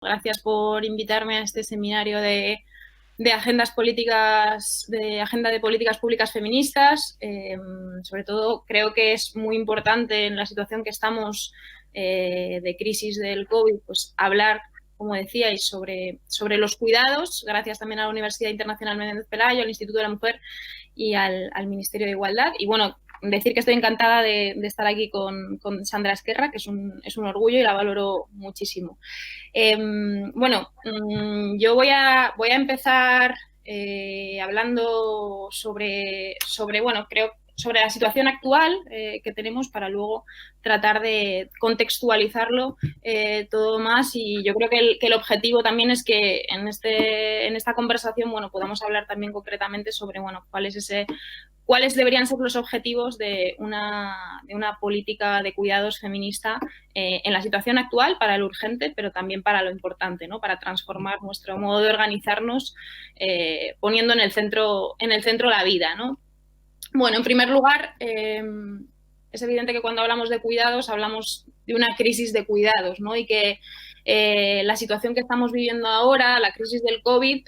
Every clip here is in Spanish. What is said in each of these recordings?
Gracias por invitarme a este seminario de agendas políticas, de agenda de políticas públicas feministas. Sobre todo creo que es muy importante en la situación que estamos de crisis del COVID, pues hablar, como decíais, sobre los cuidados, gracias también a la Universidad Internacional Menéndez Pelayo, al Instituto de la Mujer y al Ministerio de Igualdad. Y bueno, decir que estoy encantada de estar aquí con Sandra Esquerra, que es un orgullo y la valoro muchísimo. Yo voy a empezar hablando creo sobre la situación actual que tenemos para luego tratar de contextualizarlo todo más, y yo creo que el objetivo también es que en esta conversación podamos hablar también concretamente sobre cuáles deberían ser los objetivos de una política de cuidados feminista en la situación actual, para lo urgente, pero también para lo importante, ¿no? Para transformar nuestro modo de organizarnos, poniendo en el centro la vida, ¿no? Bueno, en primer lugar, es evidente que cuando hablamos de cuidados hablamos de una crisis de cuidados, ¿no? Y que la situación que estamos viviendo ahora, la crisis del COVID,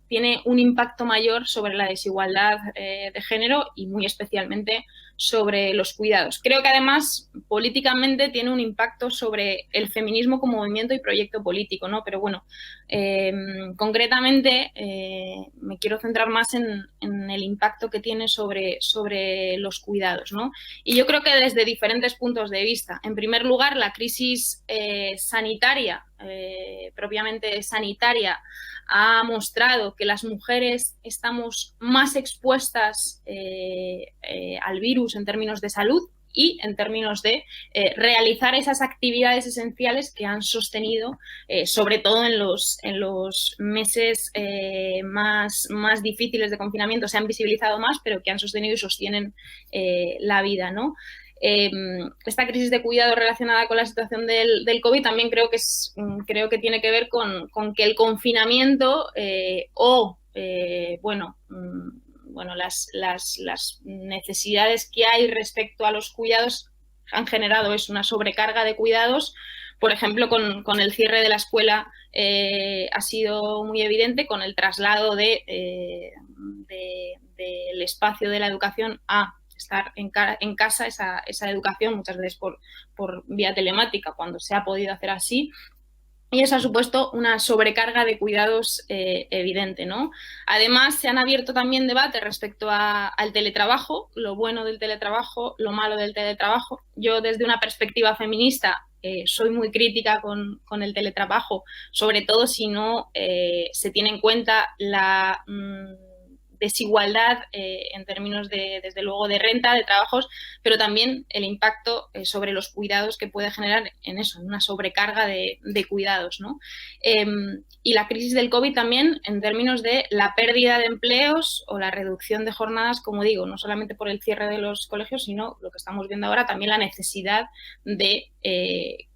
tiene un impacto mayor sobre la desigualdad de género y muy especialmente sobre los cuidados. Creo que además políticamente tiene un impacto sobre el feminismo como movimiento y proyecto político, ¿no? Pero bueno, concretamente me quiero centrar más en el impacto que tiene sobre los cuidados, ¿no? Y yo creo que desde diferentes puntos de vista. En primer lugar, la crisis sanitaria, propiamente sanitaria, ha mostrado que las mujeres estamos más expuestas al virus en términos de salud y en términos de realizar esas actividades esenciales que han sostenido, sobre todo en los meses más difíciles de confinamiento, se han visibilizado más, pero que han sostenido y sostienen la vida, ¿no? Esta crisis de cuidado relacionada con la situación del COVID también creo que tiene que ver con que el confinamiento las necesidades que hay respecto a los cuidados han generado una sobrecarga de cuidados. Por ejemplo, con el cierre de la escuela ha sido muy evidente, con el traslado del espacio de la educación a estar en casa, esa educación, muchas veces por vía telemática, cuando se ha podido hacer así. Y eso ha supuesto una sobrecarga de cuidados evidente, ¿no? Además, se han abierto también debates respecto al teletrabajo, lo bueno del teletrabajo, lo malo del teletrabajo. Yo, desde una perspectiva feminista, soy muy crítica con el teletrabajo, sobre todo si no se tiene en cuenta la desigualdad en términos desde luego, de renta, de trabajos, pero también el impacto sobre los cuidados que puede generar en una sobrecarga de cuidados, ¿no? Y la crisis del COVID también en términos de la pérdida de empleos o la reducción de jornadas, como digo, no solamente por el cierre de los colegios, sino lo que estamos viendo ahora, también la necesidad de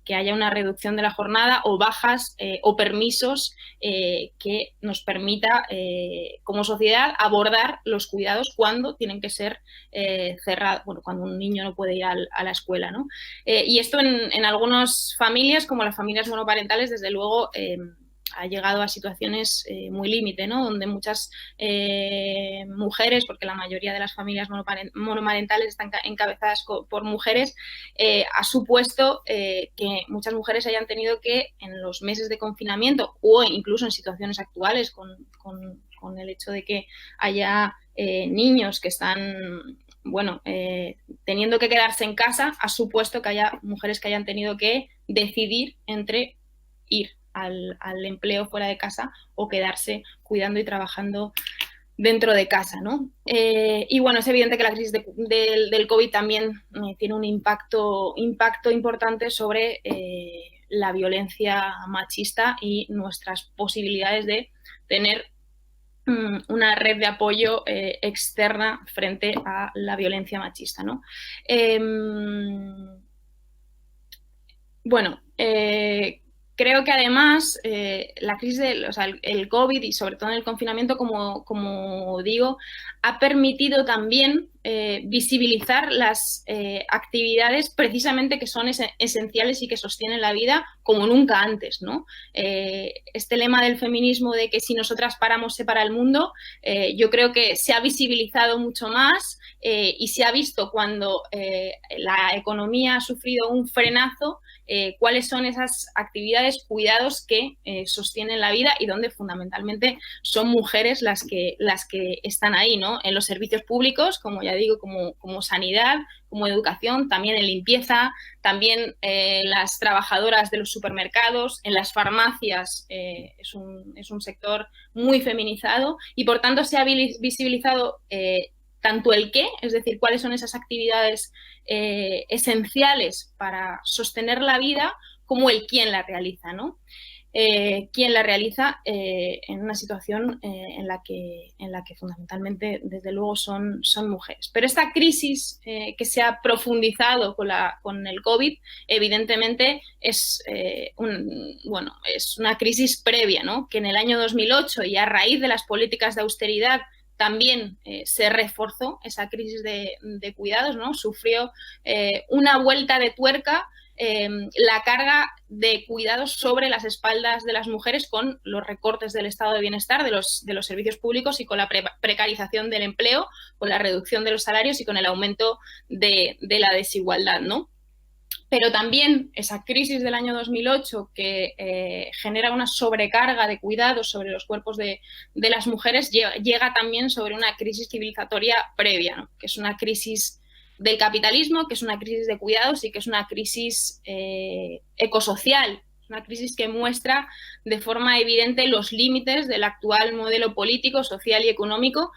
que haya una reducción de la jornada o bajas o permisos que nos permita como sociedad abordar los cuidados cuando tienen que ser cerrados, cuando un niño no puede ir a la escuela, ¿no? Y esto en algunas familias, como las familias monoparentales, desde luego ha llegado a situaciones muy límite, ¿no? Donde muchas mujeres, porque la mayoría de las familias monomarentales están encabezadas por mujeres, ha supuesto que muchas mujeres hayan tenido que, en los meses de confinamiento o incluso en situaciones actuales con el hecho de que haya niños que están teniendo que quedarse en casa, ha supuesto que haya mujeres que hayan tenido que decidir entre ir al empleo fuera de casa o quedarse cuidando y trabajando dentro de casa, ¿no? Y bueno, es evidente que la crisis del COVID también tiene un impacto importante sobre la violencia machista y nuestras posibilidades de tener una red de apoyo externa frente a la violencia machista, ¿no? creo que además la crisis, o sea, el COVID y sobre todo en el confinamiento, como digo, ha permitido también visibilizar las actividades precisamente que son esenciales y que sostienen la vida como nunca antes, ¿no? Este lema del feminismo de que si nosotras paramos se para el mundo, yo creo que se ha visibilizado mucho más y se ha visto cuando la economía ha sufrido un frenazo, cuáles son esas actividades, cuidados que sostienen la vida y donde fundamentalmente son mujeres las que están ahí, ¿no? En los servicios públicos, como ya digo, como sanidad, como educación, también en limpieza, también las trabajadoras de los supermercados, en las farmacias, es un sector muy feminizado y por tanto se ha visibilizado tanto el qué, es decir, cuáles son esas actividades esenciales para sostener la vida, como el quién la realiza, ¿no? Quién la realiza en una situación en la que fundamentalmente, desde luego, son mujeres. Pero esta crisis que se ha profundizado con el COVID, evidentemente es una crisis previa, ¿no? Que en el año 2008 y a raíz de las políticas de austeridad también se reforzó esa crisis de cuidados, ¿no? Sufrió una vuelta de tuerca la carga de cuidados sobre las espaldas de las mujeres con los recortes del estado de bienestar de los servicios públicos y con la precarización del empleo, con la reducción de los salarios y con el aumento de la desigualdad, ¿no? Pero también esa crisis del año 2008 que genera una sobrecarga de cuidados sobre los cuerpos de las mujeres llega también sobre una crisis civilizatoria previa, ¿no? Que es una crisis del capitalismo, que es una crisis de cuidados y que es una crisis ecosocial, una crisis que muestra de forma evidente los límites del actual modelo político, social y económico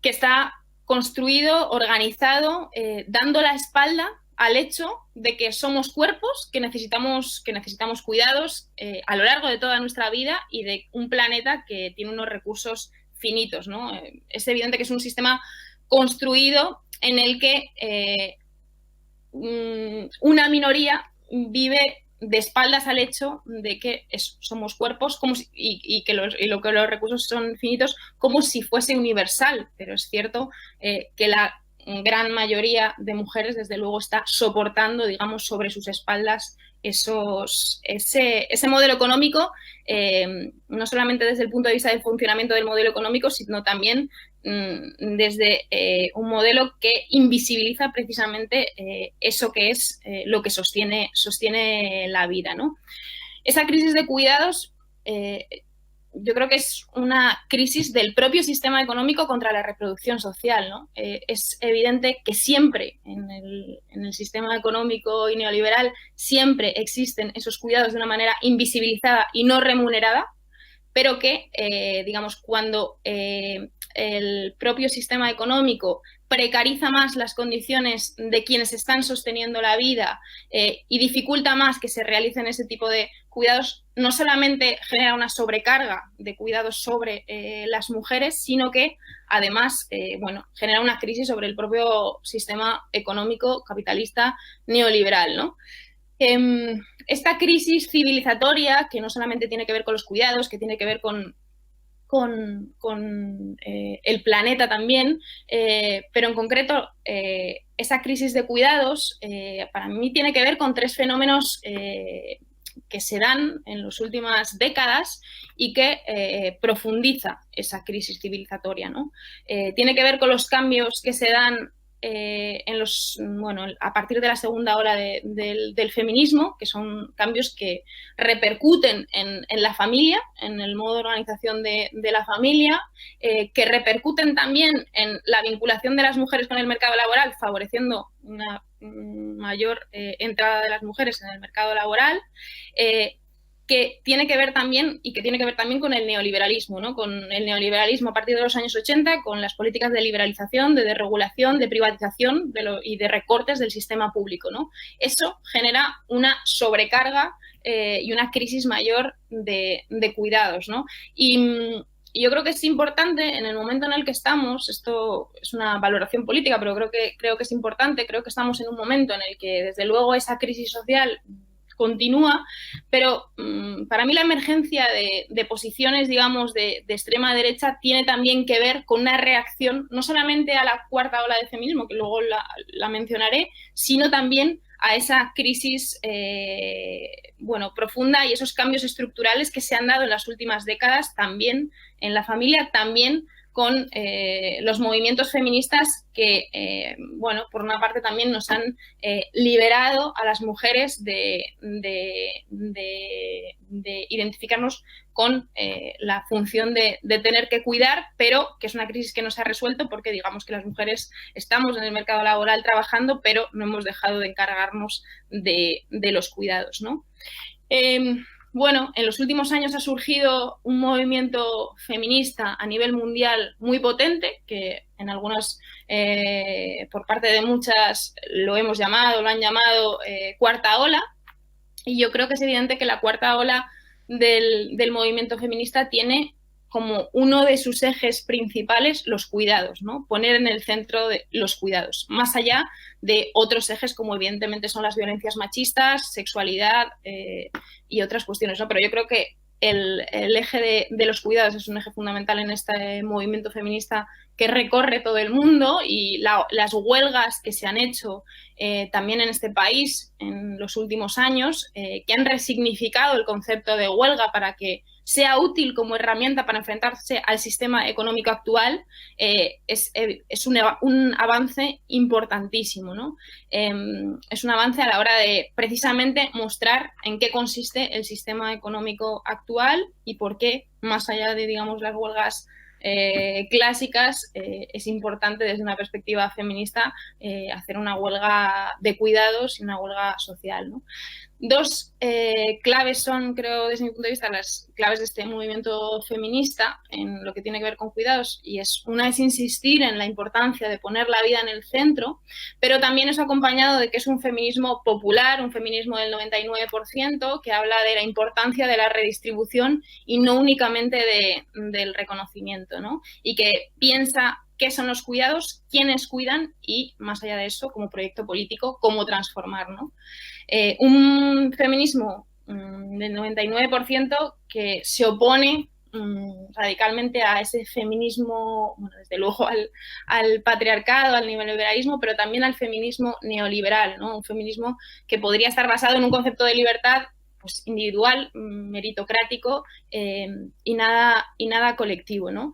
que está construido, organizado, dando la espalda al hecho de que somos cuerpos que necesitamos cuidados a lo largo de toda nuestra vida y de un planeta que tiene unos recursos finitos, ¿no? Es evidente que es un sistema construido en el que una minoría vive de espaldas al hecho de que somos cuerpos y que los recursos son finitos, como si fuese universal, pero es cierto que la gran mayoría de mujeres, desde luego, está soportando, digamos, sobre sus espaldas ese modelo económico, no solamente desde el punto de vista del funcionamiento del modelo económico, sino también desde un modelo que invisibiliza precisamente eso que es lo que sostiene la vida, ¿no? Esa crisis de cuidados yo creo que es una crisis del propio sistema económico contra la reproducción social, ¿no? Es evidente que siempre en el sistema económico y neoliberal siempre existen esos cuidados de una manera invisibilizada y no remunerada, pero que, digamos, cuando el propio sistema económico precariza más las condiciones de quienes están sosteniendo la vida y dificulta más que se realicen ese tipo de cuidados, no solamente genera una sobrecarga de cuidados sobre las mujeres, sino que además genera una crisis sobre el propio sistema económico capitalista neoliberal, ¿no? Esta crisis civilizatoria, que no solamente tiene que ver con los cuidados, que tiene que ver con el planeta también, pero en concreto esa crisis de cuidados para mí tiene que ver con tres fenómenos que se dan en las últimas décadas y que profundiza esa crisis civilizatoria, ¿no? Tiene que ver con los cambios que se dan a partir de la segunda ola del feminismo, que son cambios que repercuten en la familia, en el modo de organización de la familia, que repercuten también en la vinculación de las mujeres con el mercado laboral, favoreciendo una mayor entrada de las mujeres en el mercado laboral, que tiene que ver también con el neoliberalismo, ¿no? Con el neoliberalismo a partir de los años 80, con las políticas de liberalización, de desregulación, de privatización y de recortes del sistema público, ¿no? Eso genera una sobrecarga y una crisis mayor de cuidados, ¿no? Y yo creo que es importante en el momento en el que estamos, esto es una valoración política, pero creo que es importante, creo que estamos en un momento en el que desde luego esa crisis social continúa, pero para mí la emergencia de posiciones, digamos, de extrema derecha tiene también que ver con una reacción no solamente a la cuarta ola de feminismo, que luego la mencionaré, sino también a esa crisis profunda y esos cambios estructurales que se han dado en las últimas décadas también en la familia, también con los movimientos feministas que, por una parte también nos han liberado a las mujeres de identificarnos con la función de tener que cuidar, pero que es una crisis que no se ha resuelto porque digamos que las mujeres estamos en el mercado laboral trabajando, pero no hemos dejado de encargarnos de los cuidados, ¿no? En los últimos años ha surgido un movimiento feminista a nivel mundial muy potente, que en algunas, por parte de muchas, lo han llamado cuarta ola, y yo creo que es evidente que la cuarta ola del movimiento feminista tiene como uno de sus ejes principales los cuidados, ¿no? Poner en el centro de los cuidados, más allá de otros ejes como evidentemente son las violencias machistas, sexualidad y otras cuestiones, ¿no? Pero yo creo que el eje de los cuidados es un eje fundamental en este movimiento feminista que recorre todo el mundo y las huelgas que se han hecho también en este país en los últimos años, que han resignificado el concepto de huelga para que sea útil como herramienta para enfrentarse al sistema económico actual, es un avance importantísimo, ¿no? Es un avance a la hora de precisamente mostrar en qué consiste el sistema económico actual y por qué, más allá de, digamos, las huelgas clásicas, es importante desde una perspectiva feminista hacer una huelga de cuidados y una huelga social, ¿no? Dos claves son, creo, desde mi punto de vista, las claves de este movimiento feminista en lo que tiene que ver con cuidados, y una es insistir en la importancia de poner la vida en el centro, pero también es acompañado de que es un feminismo popular, un feminismo del 99%, que habla de la importancia de la redistribución y no únicamente del reconocimiento, ¿no? Y que piensa qué son los cuidados, quiénes cuidan y, más allá de eso, como proyecto político, cómo transformar, ¿no? Un feminismo del 99% que se opone radicalmente a ese feminismo, desde luego al patriarcado, al neoliberalismo, pero también al feminismo neoliberal, ¿no? Un feminismo que podría estar basado en un concepto de libertad pues, individual, meritocrático y nada colectivo, ¿no?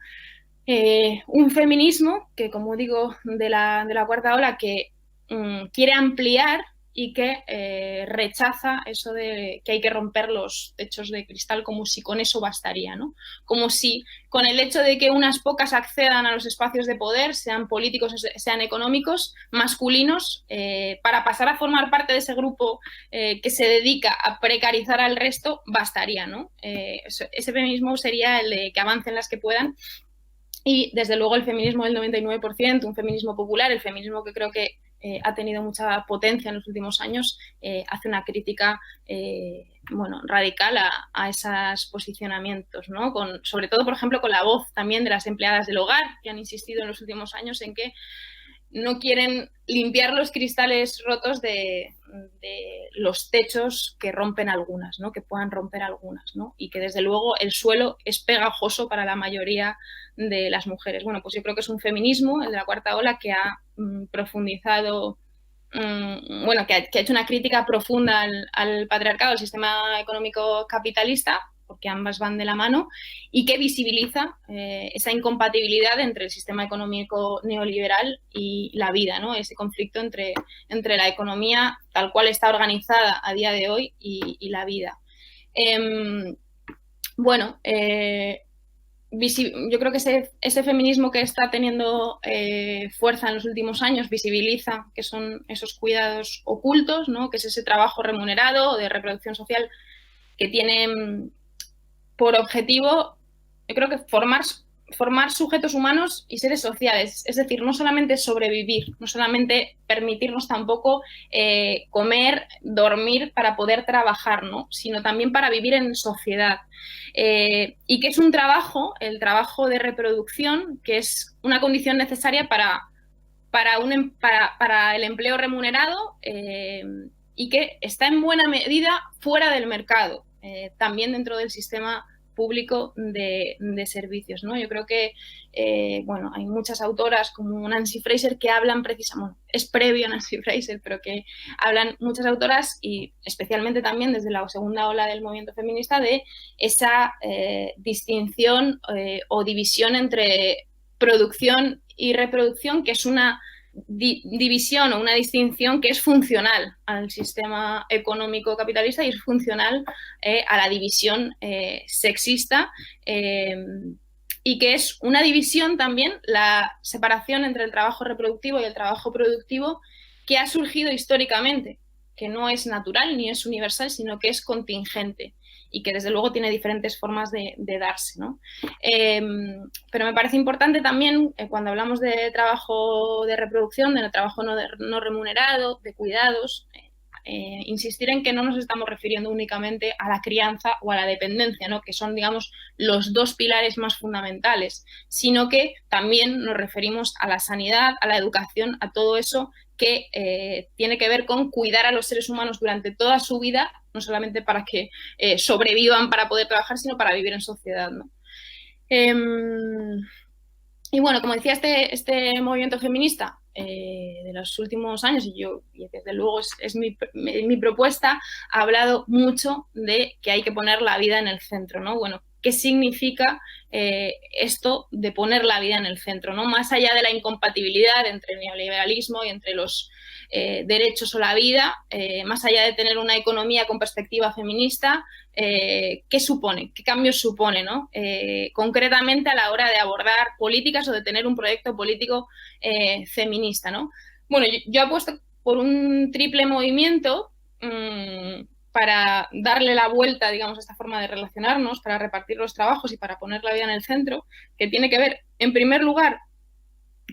Un feminismo que, como digo, de la cuarta ola, que quiere ampliar y que rechaza eso de que hay que romper los techos de cristal como si con eso bastaría, ¿no? Como si con el hecho de que unas pocas accedan a los espacios de poder, sean políticos, sean económicos, masculinos, para pasar a formar parte de ese grupo que se dedica a precarizar al resto, bastaría, ¿no? Ese feminismo sería el de que avancen las que puedan. Y, desde luego, el feminismo del 99%, un feminismo popular, el feminismo que creo que ha tenido mucha potencia en los últimos años, hace una crítica radical a esos posicionamientos, ¿no? Sobre todo, por ejemplo, con la voz también de las empleadas del hogar, que han insistido en los últimos años en que no quieren limpiar los cristales rotos de los techos que rompen algunas, ¿no? Que puedan romper algunas, ¿no? Y que, desde luego, el suelo es pegajoso para la mayoría de las mujeres. Bueno, pues yo creo que es un feminismo, el de la cuarta ola, que ha profundizado, que ha hecho una crítica profunda al patriarcado, al sistema económico capitalista, porque ambas van de la mano, y que visibiliza esa incompatibilidad entre el sistema económico neoliberal y la vida, ¿no? Ese conflicto entre la economía tal cual está organizada a día de hoy y la vida. Yo creo que ese feminismo que está teniendo fuerza en los últimos años visibiliza que son esos cuidados ocultos, ¿no? Que es ese trabajo remunerado de reproducción social que tiene por objetivo, yo creo que formar sujetos humanos y seres sociales, es decir, no solamente sobrevivir, no solamente permitirnos tampoco comer, dormir para poder trabajar, ¿no? Sino también para vivir en sociedad. Y que es un trabajo, el trabajo de reproducción, que es una condición necesaria para el empleo remunerado y que está en buena medida fuera del mercado, también dentro del sistema público de servicios, ¿no? Yo creo que, bueno, hay muchas autoras como Nancy Fraser que hablan precisamente, es previo a Nancy Fraser, pero que hablan muchas autoras y especialmente también desde la segunda ola del movimiento feminista de esa distinción o división entre producción y reproducción, que es una división o una distinción que es funcional al sistema económico capitalista y es funcional a la división sexista y que es una división también, la separación entre el trabajo reproductivo y el trabajo productivo, que ha surgido históricamente, que no es natural ni es universal, sino que es contingente y que desde luego tiene diferentes formas de darse, ¿no? Pero me parece importante también, cuando hablamos de trabajo de reproducción, de trabajo no remunerado, de cuidados, insistir en que no nos estamos refiriendo únicamente a la crianza o a la dependencia, ¿no? Que son, digamos, los dos pilares más fundamentales, sino que también nos referimos a la sanidad, a la educación, a todo eso que tiene que ver con cuidar a los seres humanos durante toda su vida, no solamente para que sobrevivan para poder trabajar, sino para vivir en sociedad, ¿no? Y bueno, como decía, este movimiento feminista de los últimos años, y desde luego es mi propuesta, ha hablado mucho de que hay que poner la vida en el centro, ¿no? Bueno, ¿qué significa esto de poner la vida en el centro, ¿no? Más allá de la incompatibilidad entre el neoliberalismo y entre los derechos o la vida, más allá de tener una economía con perspectiva feminista, ¿qué supone? ¿Qué cambios supone, ¿no? Concretamente a la hora de abordar políticas o de tener un proyecto político feminista, ¿no? Bueno, yo apuesto por un triple movimiento para darle la vuelta, digamos, a esta forma de relacionarnos, para repartir los trabajos y para poner la vida en el centro, que tiene que ver, en primer lugar,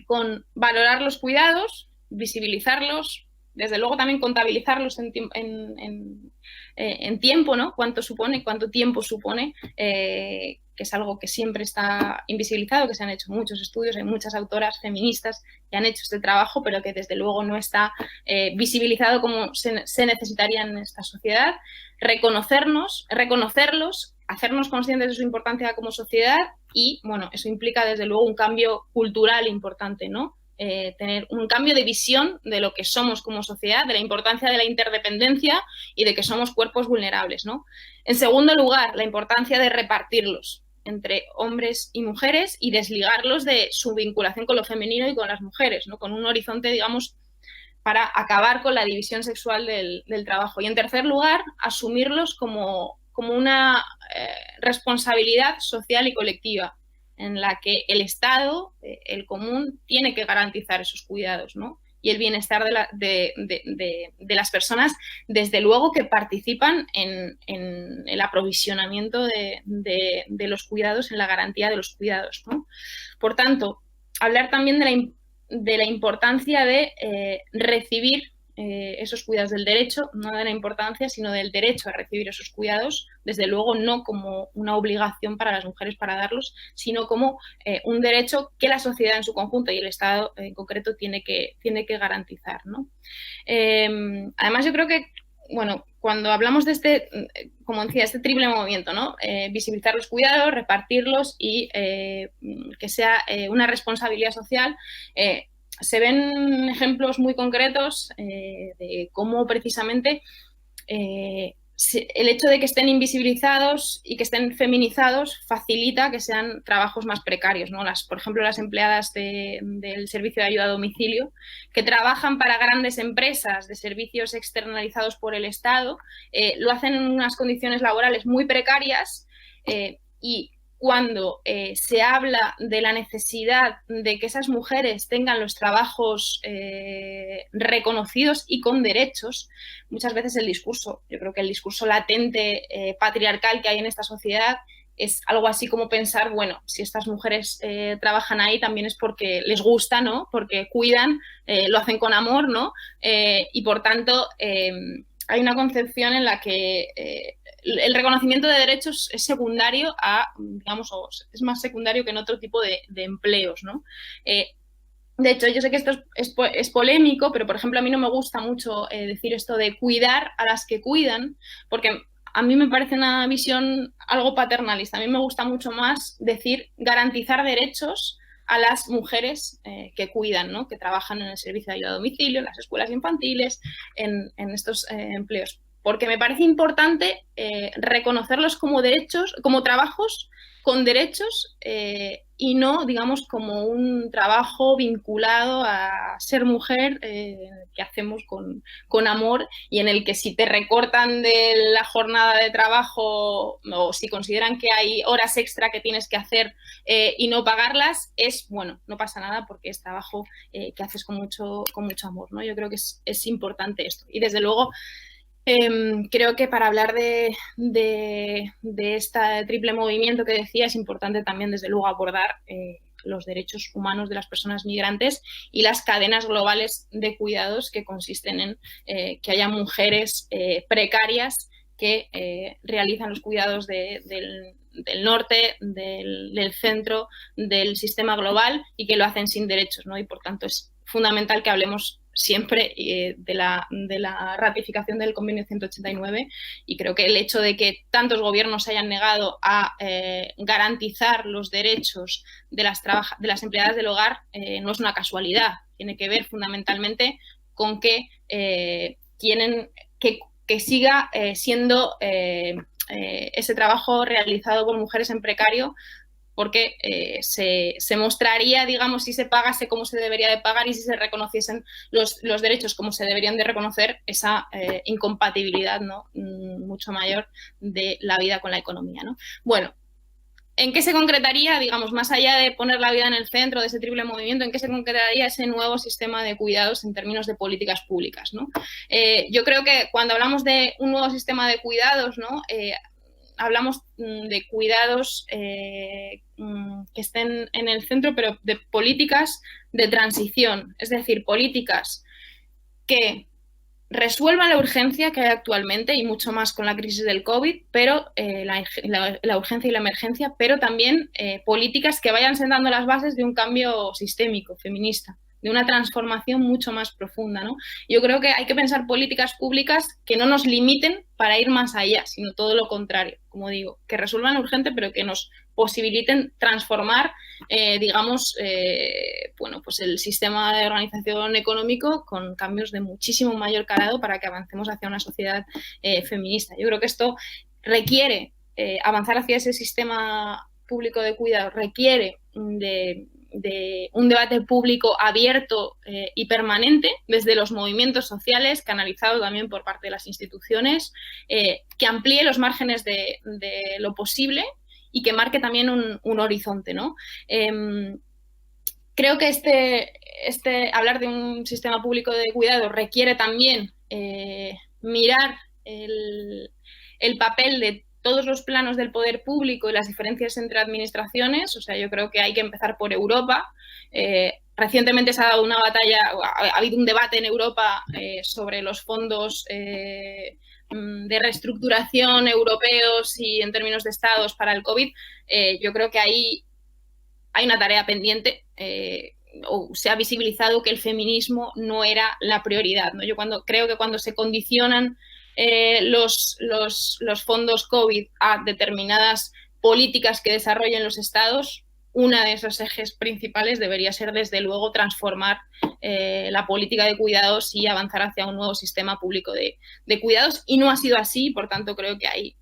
con valorar los cuidados, visibilizarlos, desde luego también contabilizarlos en tiempo, ¿no? Cuánto supone, cuánto tiempo supone, que es algo que siempre está invisibilizado, que se han hecho muchos estudios, hay muchas autoras feministas que han hecho este trabajo, pero que desde luego no está visibilizado como se necesitaría en esta sociedad. Reconocerlos, hacernos conscientes de su importancia como sociedad y, bueno, eso implica desde luego un cambio cultural importante, ¿no? Tener un cambio de visión de lo que somos como sociedad, de la importancia de la interdependencia y de que somos cuerpos vulnerables, ¿no? En segundo lugar, la importancia de repartirlos entre hombres y mujeres y desligarlos de su vinculación con lo femenino y con las mujeres, ¿no? Con un horizonte, digamos, para acabar con la división sexual del trabajo. Y en tercer lugar, asumirlos como una responsabilidad social y colectiva en la que el Estado, el común, tiene que garantizar esos cuidados, ¿no? Y el bienestar de las personas, desde luego que participan en el aprovisionamiento de los cuidados, en la garantía de los cuidados, ¿no? Por tanto, hablar también de la importancia de recibir esos cuidados, del derecho, no de la importancia, sino del derecho a recibir esos cuidados, desde luego no como una obligación para las mujeres para darlos, sino como un derecho que la sociedad en su conjunto y el Estado en concreto tiene que garantizar, ¿no? Además, yo creo que, bueno, cuando hablamos de como decía, este triple movimiento, ¿no? Visibilizar los cuidados, repartirlos y que sea una responsabilidad social, se ven ejemplos muy concretos de cómo precisamente el hecho de que estén invisibilizados y que estén feminizados facilita que sean trabajos más precarios, ¿no? Por ejemplo, las empleadas del servicio de ayuda a domicilio que trabajan para grandes empresas de servicios externalizados por el Estado, lo hacen en unas condiciones laborales muy precarias y cuando se habla de la necesidad de que esas mujeres tengan los trabajos reconocidos y con derechos, muchas veces yo creo que el discurso latente patriarcal que hay en esta sociedad es algo así como pensar, bueno, si estas mujeres trabajan ahí también es porque les gusta, ¿no? Porque cuidan, lo hacen con amor, ¿no? Y por tanto hay una concepción en la que el reconocimiento de derechos es secundario digamos, es más secundario que en otro tipo de empleos, ¿no? De hecho, yo sé que esto es polémico, pero por ejemplo a mí no me gusta mucho decir esto de cuidar a las que cuidan, porque a mí me parece una visión algo paternalista. A mí me gusta mucho más decir garantizar derechos a las mujeres que cuidan, ¿no? Que trabajan en el servicio de ayuda a domicilio, en las escuelas infantiles, en estos empleos. Porque me parece importante reconocerlos como derechos, como trabajos con derechos y no, digamos, como un trabajo vinculado a ser mujer que hacemos con amor y en el que si te recortan de la jornada de trabajo o si consideran que hay horas extra que tienes que hacer y no pagarlas, bueno, no pasa nada porque es trabajo que haces con mucho amor, ¿no? Yo creo que es importante esto. Y desde luego creo que para hablar de este triple movimiento que decía es importante también, desde luego, abordar los derechos humanos de las personas migrantes y las cadenas globales de cuidados que consisten en que haya mujeres precarias que realizan los cuidados del norte, del centro, del sistema global y que lo hacen sin derechos, ¿no? Y por tanto es fundamental que hablemos siempre de la ratificación del convenio 189 y creo que el hecho de que tantos gobiernos se hayan negado a garantizar los derechos de las empleadas del hogar no es una casualidad, tiene que ver fundamentalmente con que tienen que siga siendo ese trabajo realizado por mujeres en precario porque se mostraría, digamos, si se pagase como se debería de pagar y si se reconociesen los derechos como se deberían de reconocer, esa incompatibilidad, ¿no? Mucho mayor de la vida con la economía, ¿no? Bueno, ¿en qué se concretaría, digamos, más allá de poner la vida en el centro de ese triple movimiento, en qué se concretaría ese nuevo sistema de cuidados en términos de políticas públicas, ¿no? Yo creo que cuando hablamos de un nuevo sistema de cuidados, ¿no? Hablamos de cuidados que estén en el centro, pero de políticas de transición, es decir, políticas que resuelvan la urgencia que hay actualmente y mucho más con la crisis del COVID, pero la urgencia y la emergencia, pero también políticas que vayan sentando las bases de un cambio sistémico, feminista, de una transformación mucho más profunda, ¿no? Yo creo que hay que pensar políticas públicas que no nos limiten para ir más allá, sino todo lo contrario, como digo, que resuelvan lo urgente, pero que nos posibiliten transformar, digamos, bueno, pues el sistema de organización económico con cambios de muchísimo mayor calado para que avancemos hacia una sociedad feminista. Yo creo que esto requiere avanzar hacia ese sistema público de cuidado, requiere de un debate público abierto y permanente desde los movimientos sociales, canalizado también por parte de las instituciones, que amplíe los márgenes de lo posible y que marque también un horizonte, ¿no? Creo que hablar de un sistema público de cuidado requiere también mirar el papel de todos los planos del poder público y las diferencias entre administraciones. O sea, yo creo que hay que empezar por Europa. Recientemente se ha dado una batalla, ha habido un debate en Europa sobre los fondos de reestructuración europeos y en términos de estados para el COVID. Yo creo que ahí hay una tarea pendiente. O se ha visibilizado que el feminismo no era la prioridad, ¿no? Yo creo que cuando se condicionan los fondos COVID a determinadas políticas que desarrollen los estados, uno de esos ejes principales debería ser, desde luego, transformar la política de cuidados y avanzar hacia un nuevo sistema público de cuidados, y no ha sido así, por tanto creo que hay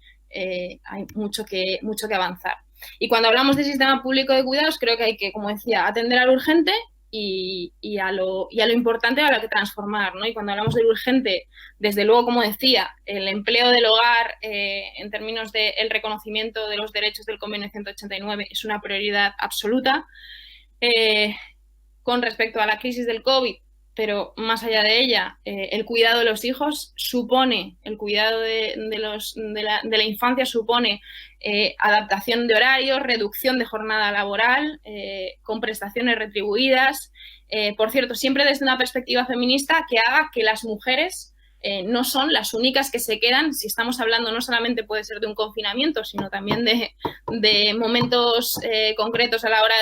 mucho que avanzar. Y cuando hablamos de sistema público de cuidados, creo que hay que, como decía, atender a lo urgente y a lo importante a lo que transformar, ¿no? Y cuando hablamos del urgente, desde luego, como decía, el empleo del hogar en términos del reconocimiento de los derechos del convenio 189 es una prioridad absoluta. Con respecto a la crisis del COVID, pero más allá de ella, el cuidado de los hijos supone, el cuidado de la infancia supone adaptación de horarios, reducción de jornada laboral, con prestaciones retribuidas, por cierto, siempre desde una perspectiva feminista que haga que las mujeres no son las únicas que se quedan, si estamos hablando no solamente puede ser de un confinamiento, sino también de momentos concretos a la hora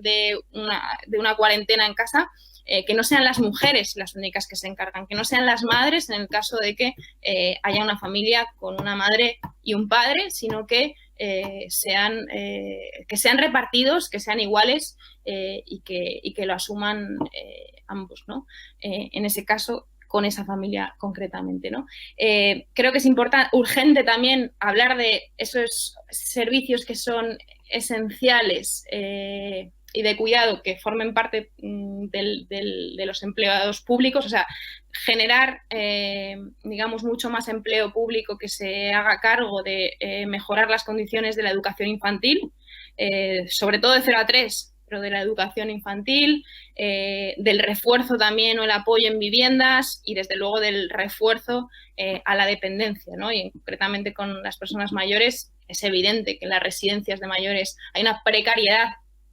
de una cuarentena en casa, que no sean las mujeres las únicas que se encargan, que no sean las madres en el caso de que haya una familia con una madre y un padre, sino que sean repartidos, que sean iguales y que lo asuman ambos, ¿no? En ese caso, con esa familia concretamente, ¿no? Creo que es urgente también hablar de esos servicios que son esenciales y de cuidado que formen parte de los empleados públicos, o sea, generar, digamos, mucho más empleo público que se haga cargo de mejorar las condiciones de la educación infantil, sobre todo de 0 a 3, pero de la educación infantil, del refuerzo también o el apoyo en viviendas y desde luego del refuerzo a la dependencia, ¿no? Y concretamente con las personas mayores es evidente que en las residencias de mayores hay una precariedad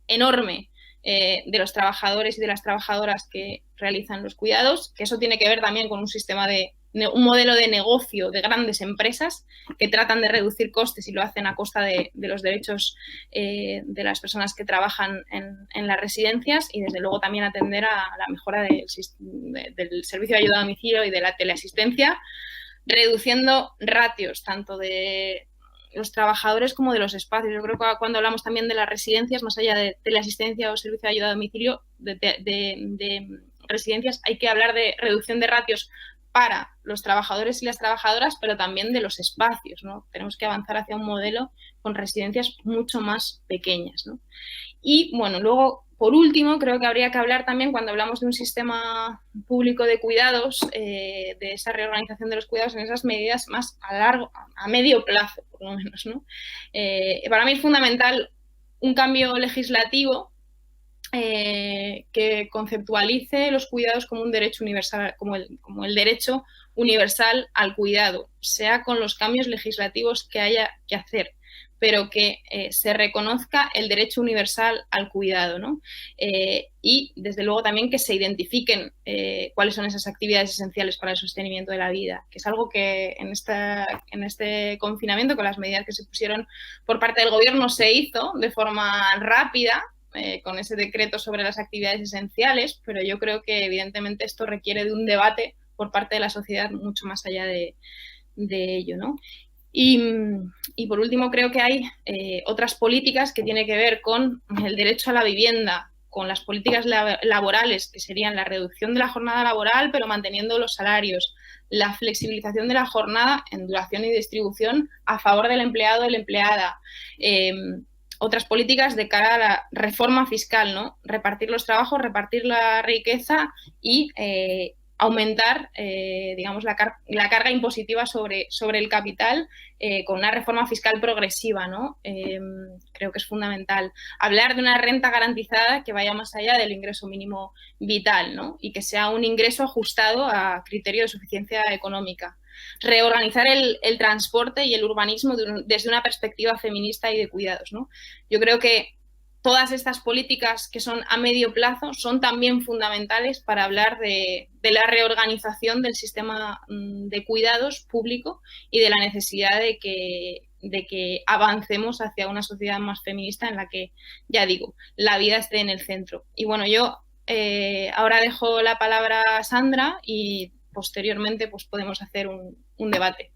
enorme de los trabajadores y de las trabajadoras que realizan los cuidados, que eso tiene que ver también con un modelo de negocio de grandes empresas que tratan de reducir costes y lo hacen a costa de los derechos de las personas que trabajan en las residencias y desde luego también atender a la mejora del servicio de ayuda a domicilio y de la teleasistencia, reduciendo ratios tanto de los trabajadores como de los espacios. Yo creo que cuando hablamos también de las residencias, más allá de teleasistencia o servicio de ayuda a domicilio, de residencias, hay que hablar de reducción de ratios para los trabajadores y las trabajadoras, pero también de los espacios, ¿no? Tenemos que avanzar hacia un modelo con residencias mucho más pequeñas, ¿no? Y, bueno, luego, por último, creo que habría que hablar también, cuando hablamos de un sistema público de cuidados, de esa reorganización de los cuidados en esas medidas más a medio plazo, por lo menos, ¿no? Para mí es fundamental un cambio legislativo que conceptualice los cuidados como un derecho universal, como el derecho universal al cuidado, sea con los cambios legislativos que haya que hacer, pero que se reconozca el derecho universal al cuidado, ¿no? Y, desde luego, también que se identifiquen cuáles son esas actividades esenciales para el sostenimiento de la vida, que es algo que en este confinamiento, con las medidas que se pusieron por parte del Gobierno, se hizo de forma rápida, con ese decreto sobre las actividades esenciales, pero yo creo que evidentemente esto requiere de un debate por parte de la sociedad mucho más allá de ello, ¿no? Y por último, creo que hay otras políticas que tienen que ver con el derecho a la vivienda, con las políticas laborales, que serían la reducción de la jornada laboral, pero manteniendo los salarios, la flexibilización de la jornada en duración y distribución a favor del empleado o de la empleada, otras políticas de cara a la reforma fiscal, ¿no? Repartir los trabajos, repartir la riqueza y aumentar, digamos, la carga impositiva sobre el capital con una reforma fiscal progresiva, ¿no? Creo que es fundamental. Hablar de una renta garantizada que vaya más allá del ingreso mínimo vital, ¿no? Y que sea un ingreso ajustado a criterio de suficiencia económica. Reorganizar el transporte y el urbanismo desde una perspectiva feminista y de cuidados, ¿no? Yo creo que todas estas políticas que son a medio plazo son también fundamentales para hablar de la reorganización del sistema de cuidados público y de la necesidad de que avancemos hacia una sociedad más feminista en la que, ya digo, la vida esté en el centro. Y, bueno, yo ahora dejo la palabra a Sandra y posteriormente pues podemos hacer un debate.